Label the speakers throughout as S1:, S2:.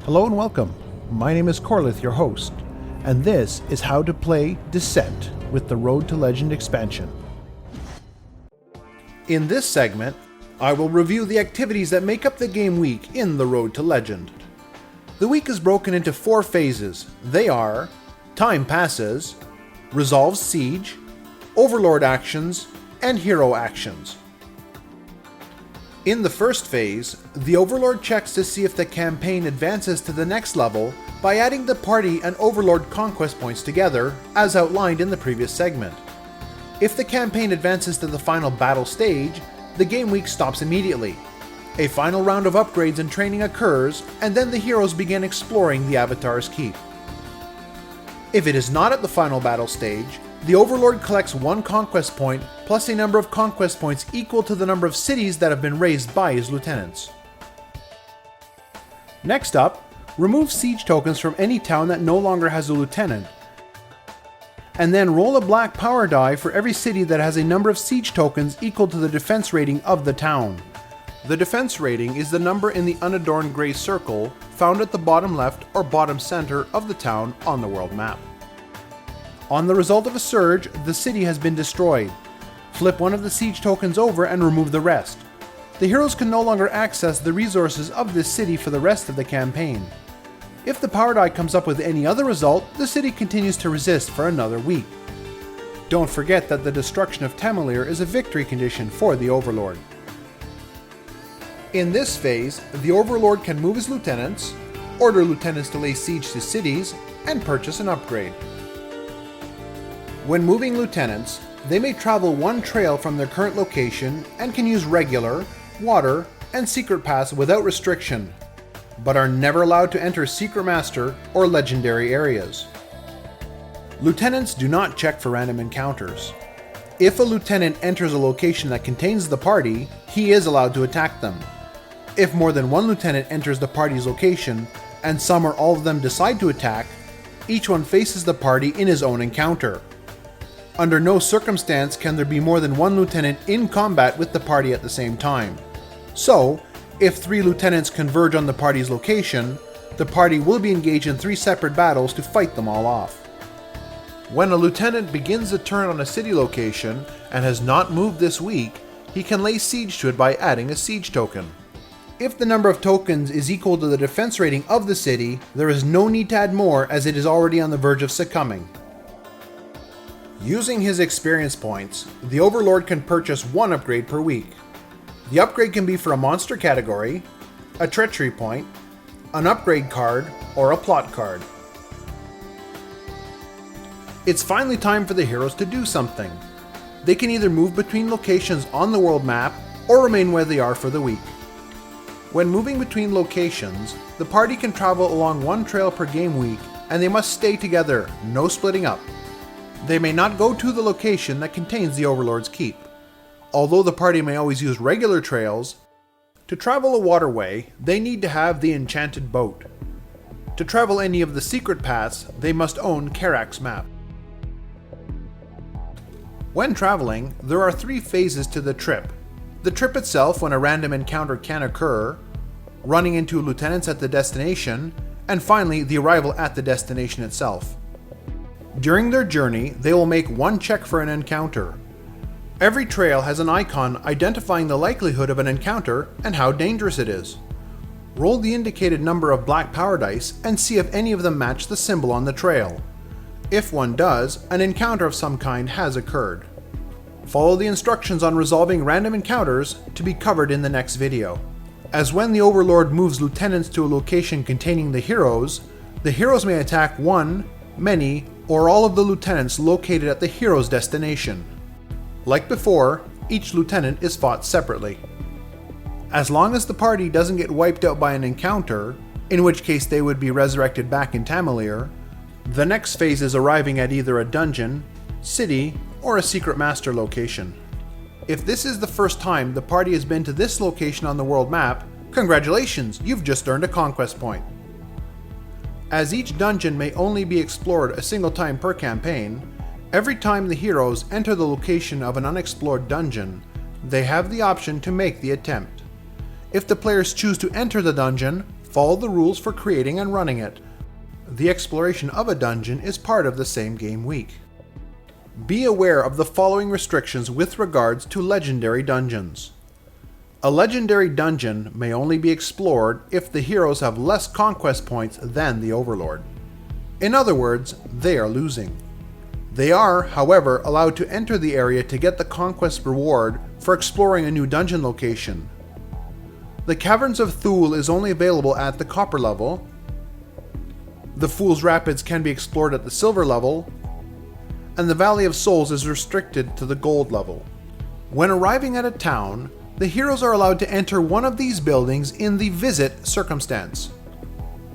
S1: Hello and welcome. My name is Corlith, your host, and this is how to play Descent with the Road to Legend expansion. In this segment, I will review the activities that make up the game week in the Road to Legend. The week is broken into 4 phases. They are Time Passes, Resolves Siege, Overlord Actions, and Hero Actions. In the first phase, the Overlord checks to see if the campaign advances to the next level by adding the party and Overlord conquest points together, as outlined in the previous segment. If the campaign advances to the final battle stage, the game week stops immediately. A final round of upgrades and training occurs, and then the heroes begin exploring the Avatar's Keep. If it is not at the final battle stage, the Overlord collects 1 conquest point plus a number of conquest points equal to the number of cities that have been raised by his lieutenants. Next up, remove siege tokens from any town that no longer has a lieutenant, and then roll a black power die for every city that has a number of siege tokens equal to the defense rating of the town. The defense rating is the number in the unadorned gray circle found at the bottom left or bottom center of the town on the world map. On the result of a surge, the city has been destroyed. Flip one of the siege tokens over and remove the rest. The heroes can no longer access the resources of this city for the rest of the campaign. If the power die comes up with any other result, the city continues to resist for another week. Don't forget that the destruction of Tamalir is a victory condition for the Overlord. In this phase, the Overlord can move his lieutenants, order lieutenants to lay siege to cities, and purchase an upgrade. When moving lieutenants, they may travel 1 trail from their current location and can use regular, water, and secret paths without restriction, but are never allowed to enter Secret Master or Legendary areas. Lieutenants do not check for random encounters. If a lieutenant enters a location that contains the party, he is allowed to attack them. If more than 1 lieutenant enters the party's location, and some or all of them decide to attack, each one faces the party in his own encounter. Under no circumstance can there be more than 1 lieutenant in combat with the party at the same time. So, if 3 lieutenants converge on the party's location, the party will be engaged in 3 separate battles to fight them all off. When a lieutenant begins a turn on a city location and has not moved this week, he can lay siege to it by adding a siege token. If the number of tokens is equal to the defense rating of the city, there is no need to add more as it is already on the verge of succumbing. Using his experience points, the Overlord can purchase 1 upgrade per week. The upgrade can be for a monster category, a treachery point, an upgrade card, or a plot card. It's finally time for the heroes to do something. They can either move between locations on the world map or remain where they are for the week. When moving between locations, the party can travel along 1 trail per game week, and they must stay together, no splitting up. They may not go to the location that contains the Overlord's Keep. Although the party may always use regular trails, to travel a waterway, they need to have the enchanted boat. To travel any of the secret paths, they must own Karak's map. When traveling, there are 3 phases to the trip. The trip itself, when a random encounter can occur, running into lieutenants at the destination, and finally the arrival at the destination itself. During their journey, they will make 1 check for an encounter. Every trail has an icon identifying the likelihood of an encounter and how dangerous it is. Roll the indicated number of black power dice and see if any of them match the symbol on the trail. If one does, an encounter of some kind has occurred. Follow the instructions on resolving random encounters to be covered in the next video. As when the Overlord moves lieutenants to a location containing the heroes may attack 1, many, or all of the lieutenants located at the hero's destination. Like before, each lieutenant is fought separately. As long as the party doesn't get wiped out by an encounter, in which case they would be resurrected back in Tamalir, the next phase is arriving at either a dungeon, city, or a secret master location. If this is the first time the party has been to this location on the world map, congratulations, you've just earned a conquest point. As each dungeon may only be explored a single time per campaign, every time the heroes enter the location of an unexplored dungeon, they have the option to make the attempt. If the players choose to enter the dungeon, follow the rules for creating and running it. The exploration of a dungeon is part of the same game week. Be aware of the following restrictions with regards to legendary dungeons. A legendary dungeon may only be explored if the heroes have less conquest points than the Overlord. In other words, they are losing. They are, however, allowed to enter the area to get the conquest reward for exploring a new dungeon location. The Caverns of Thule is only available at the Copper level. The Fool's Rapids can be explored at the Silver level, and the Valley of Souls is restricted to the Gold level. When arriving at a town, the heroes are allowed to enter one of these buildings in the Visit circumstance.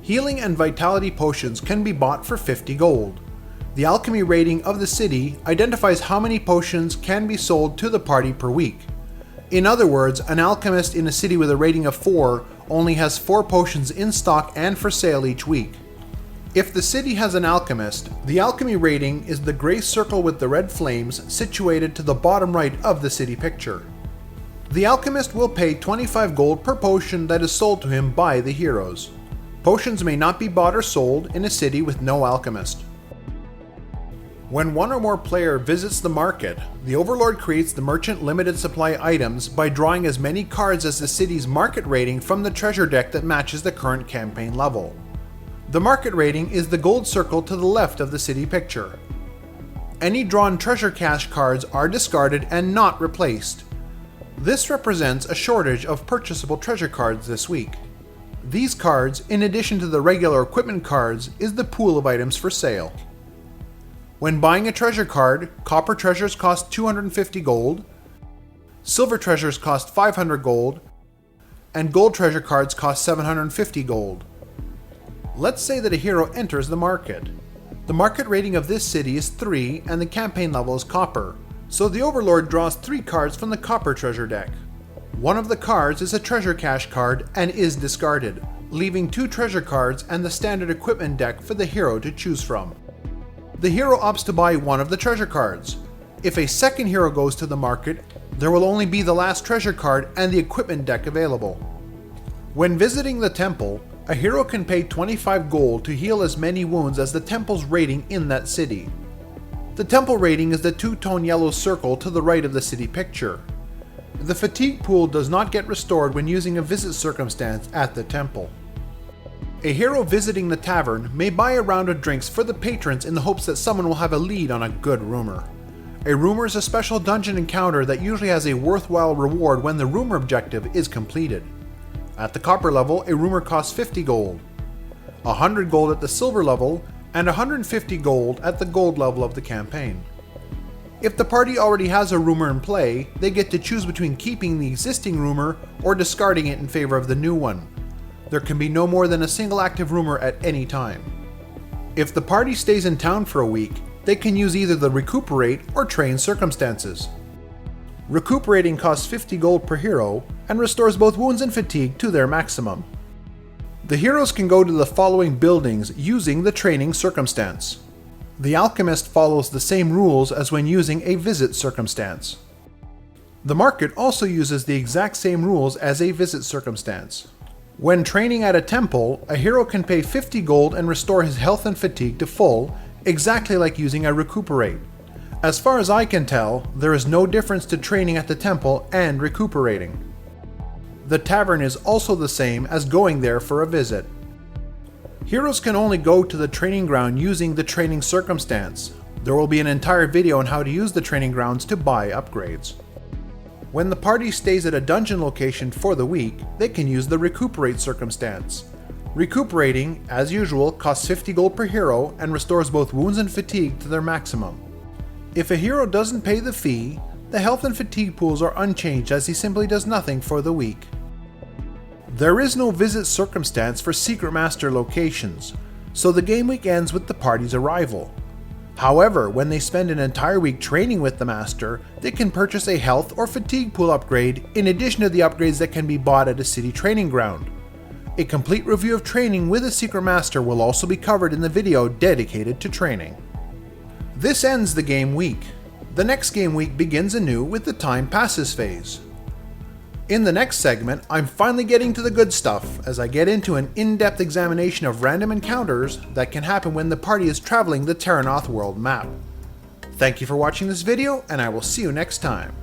S1: Healing and Vitality potions can be bought for 50 gold. The alchemy rating of the city identifies how many potions can be sold to the party per week. In other words, an alchemist in a city with a rating of 4 only has 4 potions in stock and for sale each week. If the city has an alchemist, the alchemy rating is the gray circle with the red flames situated to the bottom right of the city picture. The alchemist will pay 25 gold per potion that is sold to him by the heroes. Potions may not be bought or sold in a city with no alchemist. When one or more player visits the market, the Overlord creates the merchant limited supply items by drawing as many cards as the city's market rating from the treasure deck that matches the current campaign level. The market rating is the gold circle to the left of the city picture. Any drawn treasure cache cards are discarded and not replaced. This represents a shortage of purchasable treasure cards this week. These cards, in addition to the regular equipment cards, is the pool of items for sale. When buying a treasure card, copper treasures cost 250 gold, silver treasures cost 500 gold, and gold treasure cards cost 750 gold. Let's say that a hero enters the market. The market rating of this city is 3 and the campaign level is copper, so the Overlord draws 3 cards from the copper treasure deck. One of the cards is a treasure cache card and is discarded, leaving 2 treasure cards and the standard equipment deck for the hero to choose from. The hero opts to buy one of the treasure cards. If a second hero goes to the market, there will only be the last treasure card and the equipment deck available. When visiting the temple, a hero can pay 25 gold to heal as many wounds as the temple's rating in that city. The temple rating is the 2-tone yellow circle to the right of the city picture. The fatigue pool does not get restored when using a visit circumstance at the temple. A hero visiting the tavern may buy a round of drinks for the patrons in the hopes that someone will have a lead on a good rumor. A rumor is a special dungeon encounter that usually has a worthwhile reward when the rumor objective is completed. At the copper level, a rumor costs 50 gold, 100 gold at the silver level, and 150 gold at the gold level of the campaign. If the party already has a rumor in play, they get to choose between keeping the existing rumor or discarding it in favor of the new one. There can be no more than a single active rumor at any time. If the party stays in town for a week, they can use either the Recuperate or Train circumstances. Recuperating costs 50 gold per hero and restores both wounds and fatigue to their maximum. The heroes can go to the following buildings using the training circumstance. The alchemist follows the same rules as when using a visit circumstance. The market also uses the exact same rules as a visit circumstance. When training at a temple, a hero can pay 50 gold and restore his health and fatigue to full, exactly like using a Recuperate. As far as I can tell, there is no difference to training at the temple and recuperating. The tavern is also the same as going there for a visit. Heroes can only go to the training ground using the training circumstance. There will be an entire video on how to use the training grounds to buy upgrades. When the party stays at a dungeon location for the week, they can use the Recuperate circumstance. Recuperating, as usual, costs 50 gold per hero and restores both wounds and fatigue to their maximum. If a hero doesn't pay the fee, the health and fatigue pools are unchanged as he simply does nothing for the week. There is no visit circumstance for Secret Master locations, so the game week ends with the party's arrival. However, when they spend an entire week training with the Master, they can purchase a health or fatigue pool upgrade in addition to the upgrades that can be bought at a city training ground. A complete review of training with a Secret Master will also be covered in the video dedicated to training. This ends the game week. The next game week begins anew with the Time Passes phase. In the next segment, I'm finally getting to the good stuff as I get into an in-depth examination of random encounters that can happen when the party is traveling the Terranoth world map. Thank you for watching this video, and I will see you next time.